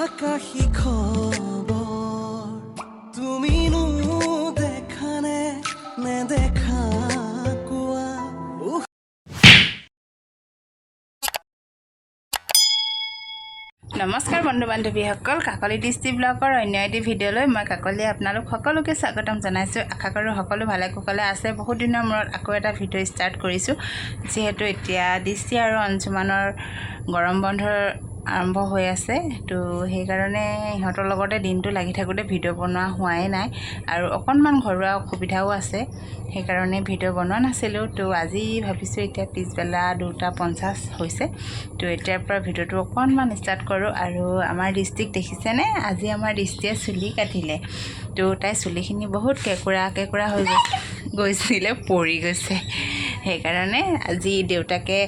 আকাশী খবৰ তুমিনো দেখানে নেদেখা কোৱা নমস্কাৰ বন্ধু বান্ধৱীসকল কাকলি দৃষ্টি ব্লগৰ অন্য এটি ভিডিঅ'লৈ মই কাকলি আপোনালোক সকলোকে স্বাগতম জনাইছোঁ। আশা কৰোঁ সকলো ভালে কুশলে আছে। বহুত দিনৰ মূৰত আকৌ এটা ভিডিঅ' ষ্টাৰ্ট কৰিছোঁ, যিহেতু এতিয়া দৃষ্টি আৰু অঞ্চুমানৰ গৰম বন্ধৰ আৰম্ভ হৈ আছে। তো সেইকাৰণে ইহঁতৰ লগতে দিনটো লাগি থাকোঁতে ভিডিঅ' বনোৱা হোৱাই নাই, আৰু অকণমান ঘৰুৱা অসুবিধাও আছে, সেইকাৰণে ভিডিঅ' বনোৱা নাছিলোঁ। তো আজি ভাবিছোঁ এতিয়া পিছবেলা 2:50 হৈছে, তো এতিয়াৰ পৰা ভিডিঅ'টো অকণমান ষ্টাৰ্ট কৰোঁ। আৰু আমাৰ দৃষ্টিক দেখিছেনে, আজি আমাৰ দৃষ্টিয়ে চুলি কাটিলে। তো তাই চুলিখিনি বহুত কেঁকুৰা হৈ গৈছিলে, পৰি গৈছে। সেইকাৰণে আজি দেউতাকে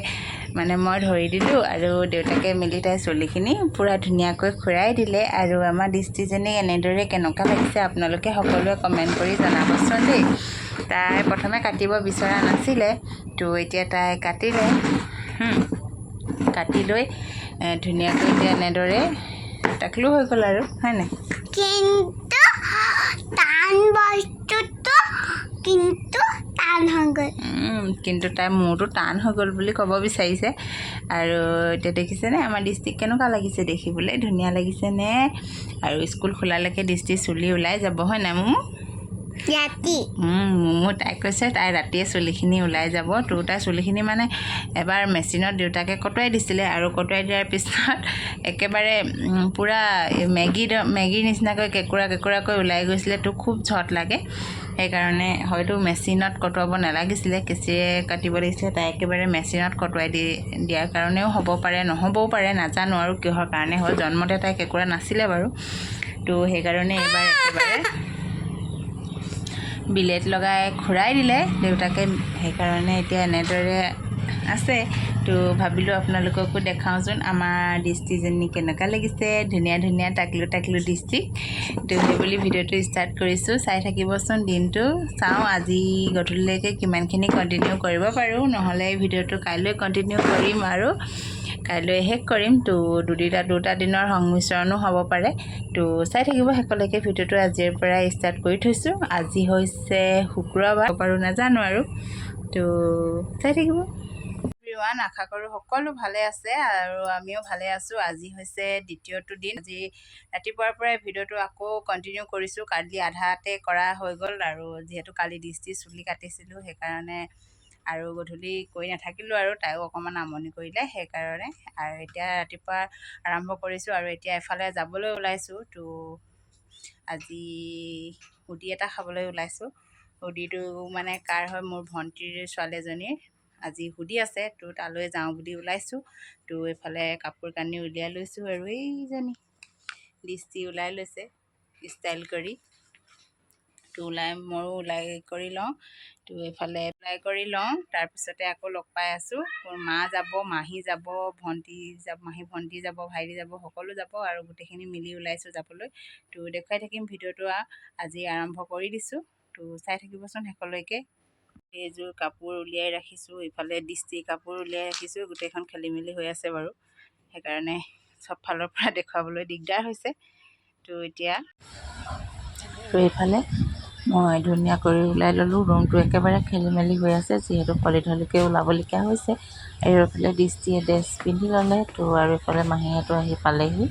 মই ধৰি দিলোঁ, আৰু দেউতাকে মিলি তাই চুলিখিনি পূৰা ধুনীয়াকৈ খুৰাই দিলে। আৰু আমাৰ দৃষ্টিজনীক এনেদৰে কেনেকুৱা লাগিছে আপোনালোকে সকলোৱে কমেণ্ট কৰি জনাবচোন দেই। তাই প্ৰথমে কাটিব বিচৰা নাছিলে, তো এতিয়া তাই কাটিলে। কাটি লৈ ধুনীয়াকৈ এতিয়া এনেদৰে টাকলু হৈ গ'ল আৰু, হয় নাই? কিন্তু টান বস্তুটো কিন্তু টান হৈ গ'ল। কিন্তু তাই মূৰটো টান হৈ গ'ল বুলি ক'ব বিচাৰিছে। আৰু এতিয়া দেখিছেনে আমাৰ দৃষ্টিক কেনেকুৱা লাগিছে, দেখিবলৈ ধুনীয়া লাগিছেনে? আৰু স্কুল খোলালৈকে দৃষ্টিৰ চুলি ওলাই যাব, হয় নাই মোমো? ৰাতি মোমো তাই কৈছে তাই ৰাতিয়ে চুলিখিনি ওলাই যাব। তো তাই চুলিখিনি এবাৰ মেচিনত দেউতাকে কটুৱাই দিছিলে, আৰু কটুৱাই দিয়াৰ পিছত একেবাৰে পূৰা মেগীৰ নিচিনাকৈ কেঁকুৰাকৈ ওলাই গৈছিলে। তো খুব ঝট লাগে, সেইকাৰণে হয়তো মেচিনত কটুৱাব নালাগিছিলে, কেঁচিৰে কাটিব লাগিছিলে। তাই একেবাৰে মেচিনত কটুৱাই দিয়াৰ কাৰণেও হ'ব পাৰে, নহ'বও পাৰে, নাজানো আৰু কিহৰ কাৰণে হ'ল। জন্মতে তাই কেঁকুৰা নাছিলে বাৰু। তো সেইকাৰণে এইবাৰ একেবাৰে বিলেট লগাই খুৰাই দিলে দেউতাকে, সেইকাৰণে এতিয়া এনেদৰে আছে। তো ভাবিলোঁ আপোনালোককো দেখাওঁচোন আমাৰ দৃষ্টিজনী কেনেকুৱা লাগিছে, ধুনীয়া টাকলু দৃষ্টি। তো সেইবুলি ভিডিঅ'টো ষ্টাৰ্ট কৰিছোঁ, চাই থাকিবচোন। দিনটো চাওঁ আজি গধূলিলৈকে কিমানখিনি কণ্টিনিউ কৰিব পাৰোঁ, নহ'লে ভিডিঅ'টো কাইলৈ কণ্টিনিউ কৰিম আৰু কাইলৈ শেষ কৰিম। তো দুটা দিনৰ সংমিশ্ৰণো হ'ব পাৰে। তো চাই থাকিব শেষলৈকে ভিডিঅ'টো আজিৰ পৰা ষ্টাৰ্ট কৰি থৈছোঁ। আজি হৈছে শুক্ৰবাৰ, পাৰোঁ নাজানো আৰু, তো চাই থাকিব। এভৰিৱান, আশা কৰোঁ সকলো ভালে আছে আৰু আমিও ভালে আছোঁ। আজি হৈছে দ্বিতীয়টো দিন। আজি ৰাতিপুৱাৰ পৰাই ভিডিঅ'টো আকৌ কণ্টিনিউ কৰিছোঁ। কালি আধাতে কৰা হৈ গ'ল, আৰু যিহেতু কালি দৃষ্টিৰ চুলি কাটিছিলোঁ সেইকাৰণে আৰু গধূলি কৰি নাথাকিলোঁ, আৰু তাইও অকণমান আমনি কৰিলে সেইকাৰণে। আৰু এতিয়া ৰাতিপুৱা আৰম্ভ কৰিছোঁ, আৰু এতিয়া এফালে যাবলৈ ওলাইছোঁ। তো আজি হুডি এটা খাবলৈ ওলাইছোঁ। হুডিটো কাৰ হয়, মোৰ ভণ্টিৰ ছোৱালী এজনীৰ আজি হুডি আছে, তো তালৈ যাওঁ বুলি ওলাইছোঁ। তো এইফালে কাপোৰ কানি উলিয়াই লৈছোঁ, আৰু এইজনী দৃষ্টি ওলাই লৈছে ষ্টাইল কৰি। তো ময়ো ওলাই কৰি লওঁ। তো এইফালে ওলাই কৰি লওঁ, তাৰপিছতে আকৌ লগ পাই আছোঁ। মোৰ মা যাব, মাহী যাব, ভণ্টি যাব, ভণ্টি যাব, ভাইটি যাব, সকলো যাব, আৰু গোটেইখিনি মিলি ওলাইছোঁ যাবলৈ। তো দেখুৱাই থাকিম ভিডিঅ'টো আজি আৰম্ভ কৰি দিছোঁ। তো চাই থাকিবচোন শেষলৈকে। এইযোৰ কাপোৰ উলিয়াই ৰাখিছোঁ, ইফালে দৃষ্টিৰ কাপোৰ উলিয়াই ৰাখিছোঁ। গোটেইখন খেলি মেলি হৈ আছে বাৰু, সেইকাৰণে চব ফালৰ পৰা দেখুৱাবলৈ দিগদাৰ হৈছে। তো এতিয়া এইফালে মই ধুনীয়া কৰি ওলাই ল'লোঁ। ৰুমটো একেবাৰে খেলি মেলি হৈ আছে, যিহেতু পলিধলিকৈ ওলাবলগীয়া হৈছে। আৰু এইফালে দৃষ্টিয়ে ড্ৰেছ পিন্ধি ল'লে। তো আৰু এইফালে মাহীহঁতো আহি পালেহি।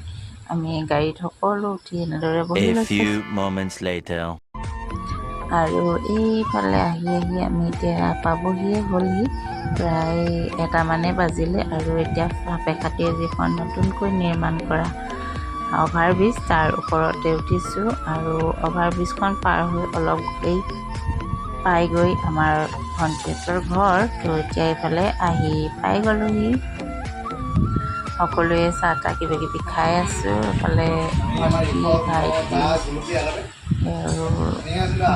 আমি গাড়ীত সকলো উঠি এনেদৰে বহি লৈছোঁ। আৰু এইফালে আহি আমি এতিয়া পাবহিয়ে হ'লহি, প্ৰায় 1 বাজিলে। আৰু এতিয়া সাপেখাতিয়ে যিখন নতুনকৈ নিৰ্মাণ কৰা অভাৰব্ৰিজ, তাৰ ওপৰতে উঠিছোঁ। আৰু অভাৰব্ৰিজখন পাৰ হৈ অলপ গ'লেই পাইগৈ আমাৰ ভণ্টিহঁতৰ ঘৰ। তো এতিয়া এইফালে আহি পাই গ'লোহি। সকলোৱে চাহ তাহ কিবাকিবি খাই আছোঁ। এইফালে ভণ্টি, ভাইটি আৰু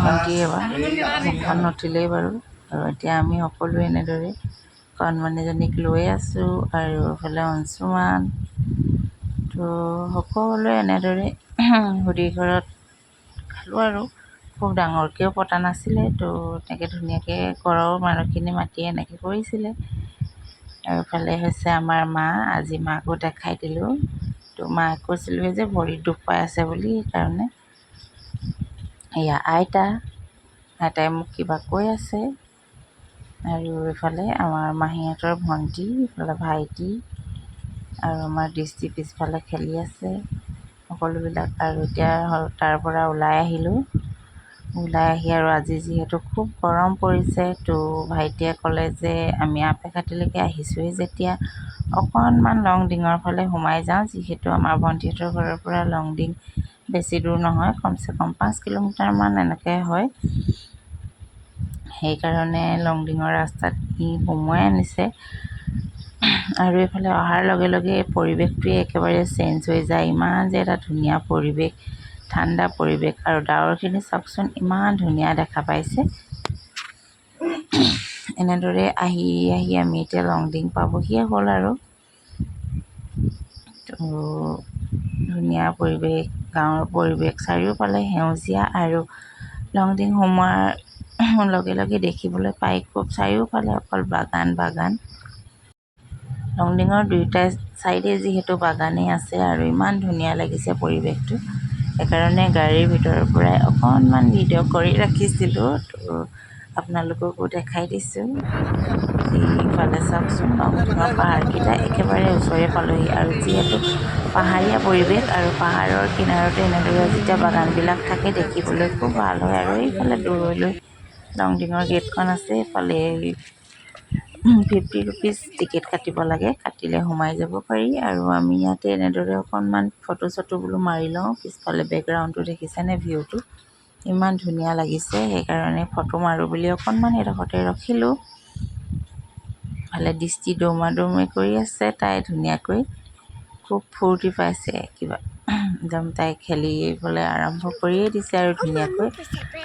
ভণ্টিয়ে মুখখন নুঠিলেই বাৰু। আৰু এতিয়া আমি সকলোৱে এনেদৰে কণমানিজনীক লৈ আছোঁ, আৰু এইফালে অংশুমান। তো সকলোৱে এনেদৰে হুদিৰ ঘৰত খালোঁ, আৰু খুব ডাঙৰকৈও পতা নাছিলে। তো তেনেকৈ ধুনীয়াকৈ ঘৰৰ মানুহখিনি মাতি এনেকৈ কৰিছিলে। আৰু এইফালে হৈছে আমাৰ মা, আজি মাকো দেখাই দিলোঁ। তো মাক কৈছিলোঁ যে ভৰিত দুখ পাই আছে বুলি, সেইকাৰণে এয়া আইতাই মোক কিবা কৈ আছে। আৰু এইফালে আমাৰ মাহীহঁতৰ ভণ্টি, এইফালে ভাইটি আৰু আমাৰ দৃষ্টি পিছফালে খেলি আছে সকলোবিলাক। আৰু এতিয়া তাৰ পৰা ওলাই আহিলোঁ। ওলাই আহি আৰু আজি যিহেতু খুব গৰম পৰিছে, তো ভাইটিয়ে ক'লে যে আমি আপেঘাটিলৈকে আহিছোঁৱেই যেতিয়া অকণমান লংডিঙৰ ফালে সোমাই যাওঁ, যিহেতু আমাৰ ভণ্টিহঁতৰ ঘৰৰ পৰা লংডিং বেছি দূৰ নহয়, কমচে কম 5 কিলোমিটাৰমান এনেকৈ হয়। সেইকাৰণে লংডিঙৰ ৰাস্তাত সোমোৱাই আনিছে। আৰু এইফালে অহাৰ লগে লগে পৰিৱেশটোৱে একেবাৰে চেঞ্জ হৈ যায়। ইমান যে এটা ধুনীয়া পৰিৱেশ, ঠাণ্ডা পৰিৱেশ, আৰু ডাৱৰখিনি চাওকচোন ইমান ধুনীয়া দেখা পাইছে। এনেদৰে আহি আহি আমি এতিয়া লংডিং পাবহিয়ে হ'ল। আৰু তো ধুনীয়া পৰিৱেশ, গাঁৱৰ পৰিৱেশ, চাৰিওফালে সেউজীয়া। আৰু লংডিং সোমোৱাৰ লগে লগে দেখিবলৈ পাই খুব চাৰিওফালে অকল বাগান। লংডিঙৰ দুয়োটা চাইডে যিহেতু বাগানেই আছে আৰু ইমান ধুনীয়া লাগিছে পৰিৱেশটো, সেইকাৰণে গাড়ীৰ ভিতৰৰ পৰাই অকণমান ভিডিঅ' কৰি ৰাখিছিলোঁ। তো আপোনালোককো দেখাই দিছোঁ। এইফালে চাওকচোন লংডিঙৰ পাহাৰকেইটা একেবাৰে ওচৰে পালোহি। আৰু যিহেতু পাহাৰীয়া পৰিৱেশ আৰু পাহাৰৰ কিনাৰতে এনেদৰে যেতিয়া বাগানবিলাক থাকে দেখিবলৈ খুব ভাল হয়। আৰু এইফালে দূৰলৈ লংডিঙৰ গেটখন আছে। এইফালে 50 ৰুপিজ টিকেট কাটিব লাগে, কাটিলে সোমাই যাব পাৰি। আৰু আমি ইয়াতে এনেদৰে অকণমান ফটো বোলো মাৰি লওঁ। পিছফালে বেকগ্ৰাউণ্ডটো দেখিছেনে, ভিউটো ইমান ধুনীয়া লাগিছে, সেইকাৰণে ফটো মাৰোঁ বুলি অকণমান এডোখৰতে ৰখিলোঁ। ইফালে দৃষ্টি দৌমা কৰি আছে, তাই ধুনীয়াকৈ খুব ফূৰ্তি পাইছে কিবা একদম। তাই খেলিবলৈ আৰম্ভ কৰিয়ে দিছে আৰু ধুনীয়াকৈ।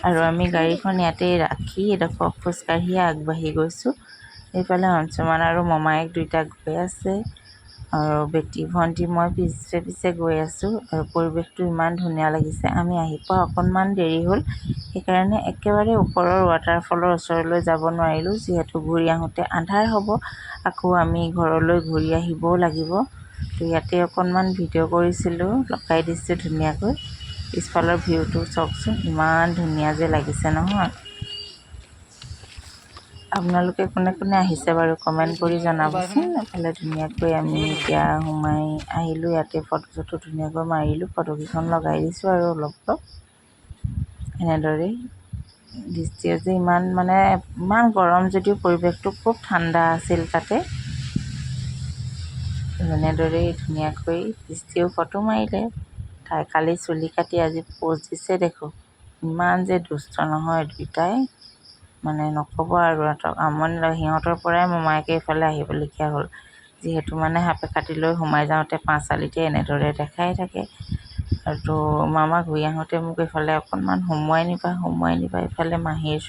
আৰু আমি গাড়ীখন ইয়াতে ৰাখি এডোখৰ খোজকাঢ়িয়ে আগবাঢ়ি গৈছোঁ। এইফালে অংশুমান আৰু মমায়েক দুইটা গৈ আছে, আৰু বেটি ভণ্টি মই পিছে গৈ আছোঁ। আৰু পৰিৱেশটো ইমান ধুনীয়া লাগিছে। আমি আহি পোৱা অকণমান দেৰি হ'ল, সেইকাৰণে একেবাৰে ওপৰৰ ৱাটাৰফলৰ ওচৰলৈ যাব নোৱাৰিলোঁ, যিহেতু ঘূৰি আহোঁতে আন্ধাৰ হ'ব। আকৌ আমি ঘৰলৈ ঘূৰি আহিবও লাগিব। তো ইয়াতে অকণমান ভিডিঅ' কৰিছিলোঁ, লগাই দিছোঁ ধুনীয়াকৈ। পিছফালৰ ভিউটো চাওকচোন ইমান ধুনীয়া যে লাগিছে নহয়। আপোনালোকে কোনে কোনে আহিছে বাৰু কমেণ্ট কৰি জনাবচোন। এফালে ধুনীয়াকৈ আমি এতিয়া সোমাই আহিলোঁ। ইয়াতে ফটো ধুনীয়াকৈ মাৰিলোঁ, ফটোকেইখন লগাই দিছোঁ আৰু অলপ এনেদৰেই। দৃষ্টিয়ে যে ইমান গৰম যদিও পৰিৱেশটো খুব ঠাণ্ডা আছিল তাতে। এনেদৰেই ধুনীয়াকৈ দৃষ্টিয়েও ফটো মাৰিলে। তাই কালি চুলি কাটি আজি প'জ দিছে দেখোঁ। ইমান যে দুষ্ট নহয় দুইটাই, নক'ব আৰু। আমনি লয় সিহঁতৰ পৰাই মমায়েকে এইফালে আহিবলগীয়া হ'ল, যিহেতু সাপেখাতিলৈ সোমাই যাওঁতে 5 আলিতে এনেদৰে দেখাই থাকে। আৰু তো মামা ঘূৰি আহোঁতে মোক এইফালে অকণমান সোমোৱাই নিবা। এইফালে মাহীৰ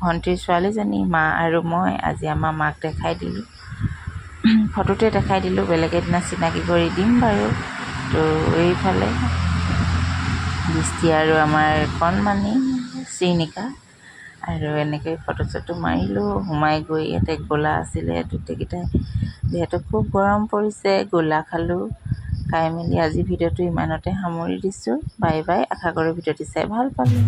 ভণ্টিৰ ছোৱালীজনী, মা আৰু মই আজি আমাৰ মাক দেখাই দিলোঁ, ফটোতে দেখাই দিলোঁ। বেলেগ এদিনা চিনাকি কৰি দিম বাৰু। তো এইফালে দৃষ্টি আৰু আমাৰ কণমানি শ্ৰীনিকা, আৰু এনেকৈ ফটো মাৰিলোঁ। সোমাই গৈ ইয়াতে গোলা আছিলে, গোটেইকেইটাই যিহেতু খুব গৰম পৰিছে গোলা খালোঁ। খাই মেলি আজি ভিডিঅ'টো ইমানতে সামৰি দিছোঁ। Bye bye. আশা কৰোঁ ভিডিঅ'টো চাই ভাল পালে।